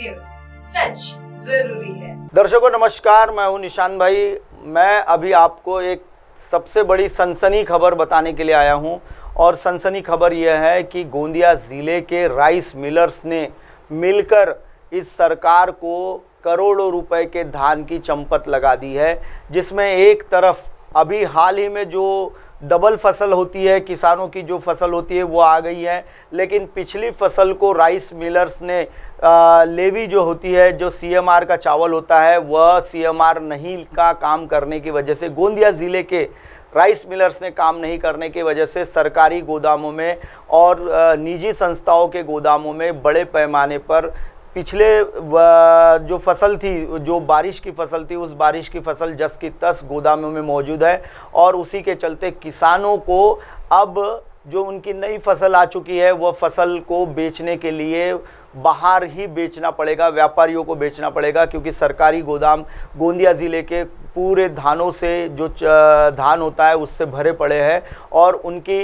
News, सच जरूरी है। दर्शकों नमस्कार, मैं हूं निशान भाई। मैं अभी आपको एक सबसे बड़ी सनसनी खबर बताने के लिए आया हूं और सनसनी खबर यह है कि गोंदिया ज़िले के राइस मिलर्स ने मिलकर इस सरकार को करोड़ों रुपए के धान की चंपत लगा दी है, जिसमें एक तरफ अभी हाल ही में जो डबल फसल होती है, किसानों की जो फसल होती है वो आ गई है, लेकिन पिछली फसल को राइस मिलर्स ने लेवी जो होती है, जो सीएमआर का चावल होता है, वह सीएमआर नहीं का काम करने की वजह से गोंदिया ज़िले के राइस मिलर्स ने काम नहीं करने की वजह से सरकारी गोदामों में और निजी संस्थाओं के गोदामों में बड़े पैमाने पर पिछले जो फसल थी, जो बारिश की फसल थी, उस बारिश की फसल जस की तस गोदामों में मौजूद है और उसी के चलते किसानों को अब जो उनकी नई फसल आ चुकी है वह फसल को बेचने के लिए बाहर ही बेचना पड़ेगा, व्यापारियों को बेचना पड़ेगा, क्योंकि सरकारी गोदाम गोंदिया ज़िले के पूरे धानों से जो धान होता है उससे भरे पड़े हैं और उनकी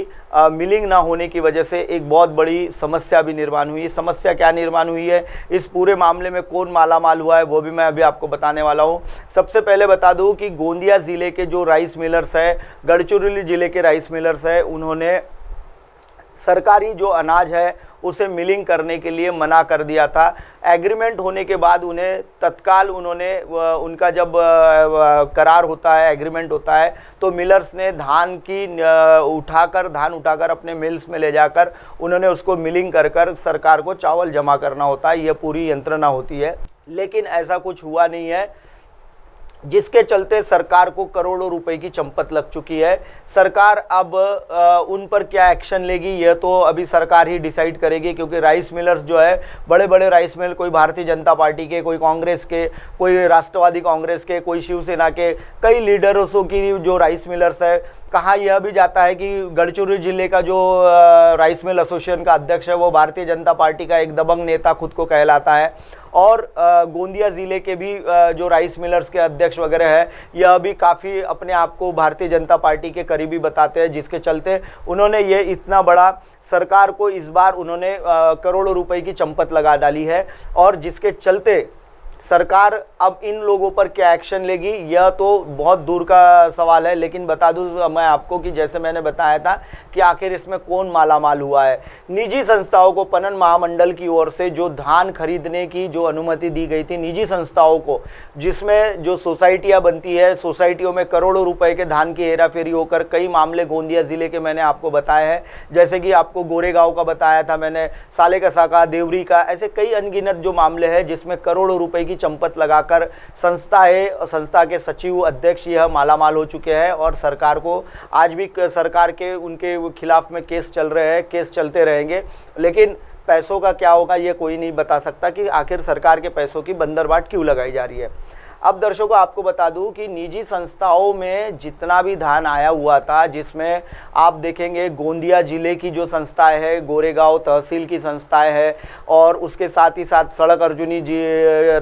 मिलिंग ना होने की वजह से एक बहुत बड़ी समस्या भी निर्माण हुई है। समस्या क्या निर्माण हुई है, इस पूरे मामले में कौन मालामाल हुआ है, वो भी मैं अभी आपको बताने वाला हूँ। सबसे पहले बता दूँ कि गोंदिया ज़िले के जो राइस मिलर्स है, गढ़चिरौली ज़िले के राइस मिलर्स है, उन्होंने सरकारी जो अनाज है उसे मिलिंग करने के लिए मना कर दिया था। एग्रीमेंट होने के बाद उन्हें तत्काल उनका जब करार होता है, एग्रीमेंट होता है, तो मिलर्स ने धान उठाकर अपने मिल्स में ले जाकर उन्होंने उसको मिलिंग कर सरकार को चावल जमा करना होता है। यह पूरी यंत्रणा होती है, लेकिन ऐसा कुछ हुआ नहीं है, जिसके चलते सरकार को करोड़ों रुपए की चंपत लग चुकी है। सरकार अब उन पर क्या एक्शन लेगी यह तो अभी सरकार ही डिसाइड करेगी, क्योंकि राइस मिलर्स जो है, बड़े बड़े राइस मिल, कोई भारतीय जनता पार्टी के, कोई कांग्रेस के, कोई राष्ट्रवादी कांग्रेस के, कोई शिवसेना के, कई लीडर्सों की जो राइस मिलर्स है। कहा यह भी जाता है कि गढ़चिरौली जिले का जो राइस मिल एसोसिएशन का अध्यक्ष है वो भारतीय जनता पार्टी का एक दबंग नेता खुद को कहलाता है और गोंदिया ज़िले के भी जो राइस मिलर्स के अध्यक्ष वगैरह है, यह भी काफ़ी अपने आप को भारतीय जनता पार्टी के करीबी बताते हैं, जिसके चलते उन्होंने ये इतना बड़ा सरकार को इस बार उन्होंने करोड़ों रुपए की चंपत लगा डाली है और जिसके चलते सरकार अब इन लोगों पर क्या एक्शन लेगी यह तो बहुत दूर का सवाल है। लेकिन बता दूं मैं आपको कि जैसे मैंने बताया था कि आखिर इसमें कौन मालामाल हुआ है। निजी संस्थाओं को पणन महामंडल की ओर से जो धान खरीदने की जो अनुमति दी गई थी निजी संस्थाओं को, जिसमें जो सोसाइटियां बनती है, सोसाइटियों में करोड़ों रुपए के धान की हेराफेरी होकर कई मामले गोंदिया ज़िले के मैंने आपको बताए हैं। जैसे कि आपको गोरेगांव का बताया था मैंने, सालेकसा का, देवरी का, ऐसे कई अनगिनत जो मामले हैं जिसमें करोड़ों रुपए की चंपत लगाकर संस्था के सचिव, अध्यक्ष यह मालामाल हो चुके हैं और सरकार को आज भी सरकार के उनके खिलाफ में केस चल रहे हैं, केस चलते रहेंगे। लेकिन पैसों का क्या होगा ये कोई नहीं बता सकता कि आखिर सरकार के पैसों की बंदरबाट क्यों लगाई जा रही है। अब दर्शकों आपको बता दूं कि निजी संस्थाओं में जितना भी धान आया हुआ था, जिसमें आप देखेंगे गोंदिया ज़िले की जो संस्थाएं है, गोरेगांव तहसील की संस्थाएं है और उसके साथ ही साथ सड़क अर्जुनी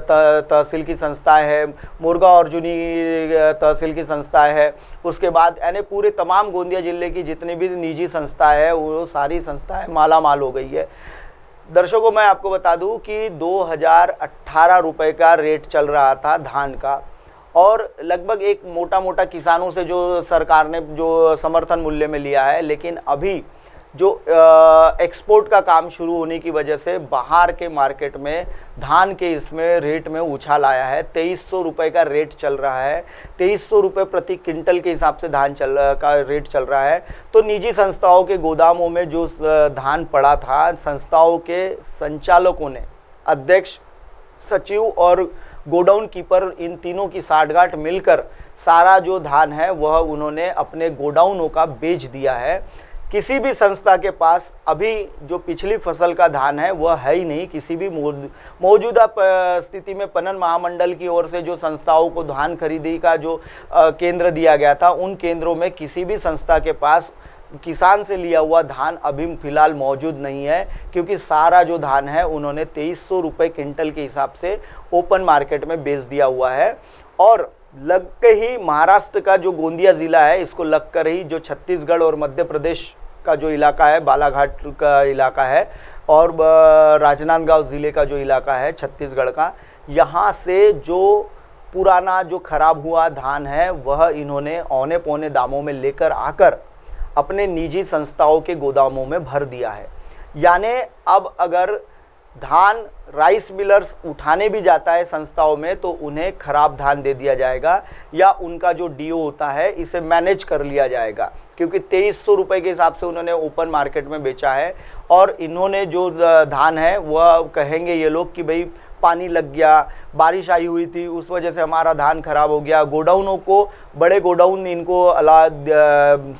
तहसील की संस्थाएं है, मुर्गा अर्जुनी तहसील की संस्थाएं है, उसके बाद यानी पूरे तमाम गोंदिया ज़िले की जितनी भी निजी संस्थाएं है वो सारी संस्थाएं मालामाल हो गई है। दर्शकों मैं आपको बता दूं कि 2018 रुपए का रेट चल रहा था धान का और लगभग एक मोटा किसानों से जो सरकार ने जो समर्थन मूल्य में लिया है, लेकिन अभी जो एक्सपोर्ट का काम शुरू होने की वजह से बाहर के मार्केट में धान के इसमें रेट में उछाल आया है। 2300 रुपये का रेट चल रहा है, 2300 रुपये प्रति क्विंटल के हिसाब से धान का रेट चल रहा है। तो निजी संस्थाओं के गोदामों में जो धान पड़ा था, संस्थाओं के संचालकों ने, अध्यक्ष, सचिव और गोडाउन कीपर, इन तीनों की साठगांठ मिलकर सारा जो धान है वह उन्होंने अपने गोडाउनों का बेच दिया है। किसी भी संस्था के पास अभी जो पिछली फसल का धान है वह है ही नहीं। किसी भी मौजूदा स्थिति में पणन महामंडल की ओर से जो संस्थाओं को धान खरीदी का जो केंद्र दिया गया था, उन केंद्रों में किसी भी संस्था के पास किसान से लिया हुआ धान अभी फिलहाल मौजूद नहीं है, क्योंकि सारा जो धान है उन्होंने 2300 रुपये क्विंटल के हिसाब से ओपन मार्केट में बेच दिया हुआ है। और लग के ही महाराष्ट्र का जो गोंदिया ज़िला है, इसको लग कर ही जो छत्तीसगढ़ और मध्य प्रदेश का जो इलाका है, बालाघाट का इलाका है, और राजनांदगांव ज़िले का जो इलाका है छत्तीसगढ़ का, यहाँ से जो पुराना जो खराब हुआ धान है वह इन्होंने औने पौने दामों में लेकर आकर अपने निजी संस्थाओं के गोदामों में भर दिया है। यानी अब अगर धान राइस मिलर्स उठाने भी जाता है संस्थाओं में तो उन्हें खराब धान दे दिया जाएगा, या उनका जो डीओ होता है इसे मैनेज कर लिया जाएगा, क्योंकि 2300 रुपये के हिसाब से उन्होंने ओपन मार्केट में बेचा है। और इन्होंने जो धान है वह कहेंगे ये लोग कि भाई पानी लग गया, बारिश आई हुई थी, उस वजह से हमारा धान खराब हो गया। गोडाउनों को, बड़े गोडाउन इनको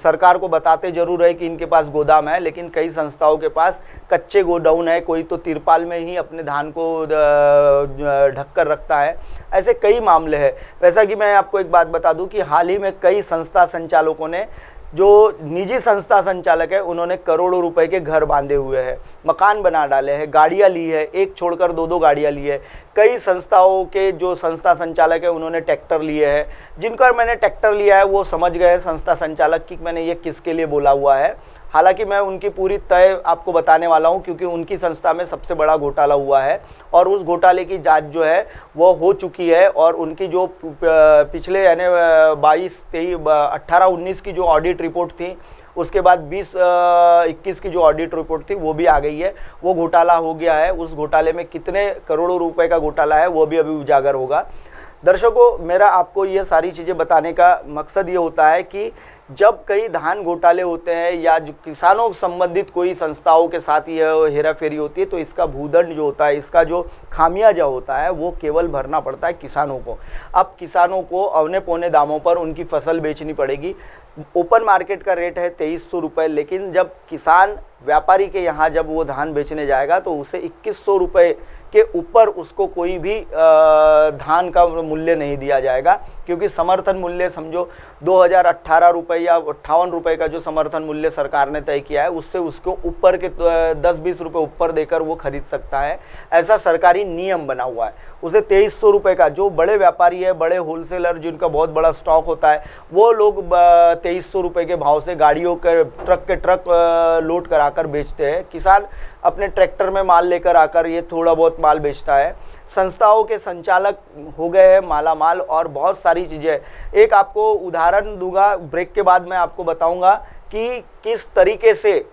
सरकार को बताते जरूर है कि इनके पास गोदाम है, लेकिन कई संस्थाओं के पास कच्चे गोडाउन है, कोई तो तिरपाल में ही अपने धान को ढक कर रखता है। ऐसे कई मामले हैं। वैसा कि मैं आपको एक बात बता दूं कि हाल ही में कई संस्था संचालकों ने, जो निजी संस्था संचालक है, उन्होंने करोड़ों रुपए के घर बांधे हुए हैं, मकान बना डाले हैं, गाड़ियां ली है, एक छोड़कर दो गाड़ियां ली है। कई संस्थाओं के जो संस्था संचालक है उन्होंने ट्रैक्टर लिए हैं। जिनका मैंने ट्रैक्टर लिया है वो समझ गए संस्था संचालक कि मैंने ये किसके लिए बोला हुआ है। हालांकि मैं उनकी पूरी तय आपको बताने वाला हूं, क्योंकि उनकी संस्था में सबसे बड़ा घोटाला हुआ है और उस घोटाले की जांच जो है वो हो चुकी है। और उनकी जो पिछले यानी 22, 23, 18, 19 की जो ऑडिट रिपोर्ट थी, उसके बाद 20, 21 की जो ऑडिट रिपोर्ट थी वो भी आ गई है। वो घोटाला हो गया है। उस घोटाले में कितने करोड़ों रुपए का घोटाला है वो भी अभी उजागर होगा। दर्शकों, मेरा आपको ये सारी चीज़ें बताने का मकसद ये होता है कि जब कई धान घोटाले होते हैं या जो किसानों संबंधित कोई संस्थाओं के साथ ये हेराफेरी होती है, तो इसका भूदंड जो होता है, इसका जो खामियाजा होता है वो केवल भरना पड़ता है किसानों को। अब किसानों को औने पौने दामों पर उनकी फसल बेचनी पड़ेगी। ओपन मार्केट का रेट है 2300 रुपये, लेकिन जब किसान व्यापारी के यहाँ जब वो धान बेचने जाएगा तो उसे 2100 रुपये के ऊपर उसको कोई भी धान का मूल्य नहीं दिया जाएगा, क्योंकि समर्थन मूल्य समझो 2018 रुपये या 58 रुपये का जो समर्थन मूल्य सरकार ने तय किया है, उससे उसको ऊपर के 10-20 रुपये ऊपर देकर वो खरीद सकता है। ऐसा सरकारी नियम बना हुआ है। उसे 2300 रुपये का, जो बड़े व्यापारी है, बड़े होलसेलर जिनका बहुत बड़ा स्टॉक होता है, वो लोग 2300 रुपये के भाव से गाड़ियों के ट्रक लोड कराकर बेचते हैं। किसान अपने ट्रैक्टर में माल लेकर आकर ये थोड़ा बहुत माल बेचता है। संस्थाओं के संचालक हो गए हैं मालामाल, और बहुत सारी चीज़ें। एक आपको उदाहरण दूंगा, ब्रेक के बाद मैं आपको बताऊंगा कि किस तरीके से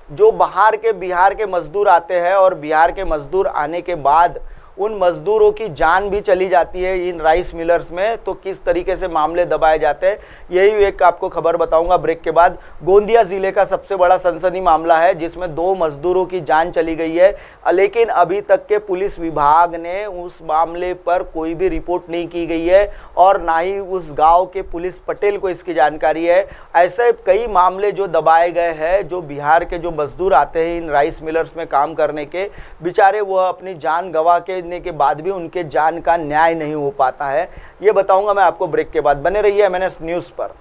जो बाहर के, बिहार के मजदूर आते हैं और बिहार के मजदूर आने के बाद उन मजदूरों की जान भी चली जाती है इन राइस मिलर्स में, तो किस तरीके से मामले दबाए जाते हैं, यही एक आपको खबर बताऊंगा ब्रेक के बाद। गोंदिया ज़िले का सबसे बड़ा सनसनी मामला है जिसमें 2 मजदूरों की जान चली गई है, लेकिन अभी तक के पुलिस विभाग ने उस मामले पर कोई भी रिपोर्ट नहीं की गई है और ना ही उस गाँव के पुलिस पटेल को इसकी जानकारी है। ऐसे कई मामले जो दबाए गए हैं, जो बिहार के जो मजदूर आते हैं इन राइस मिलर्स में काम करने के, बेचारे वह अपनी जान गंवा के बाद भी उनके जान का न्याय नहीं हो पाता है। ये बताऊंगा मैं आपको ब्रेक के बाद। बने रहिए MNS न्यूज़ पर।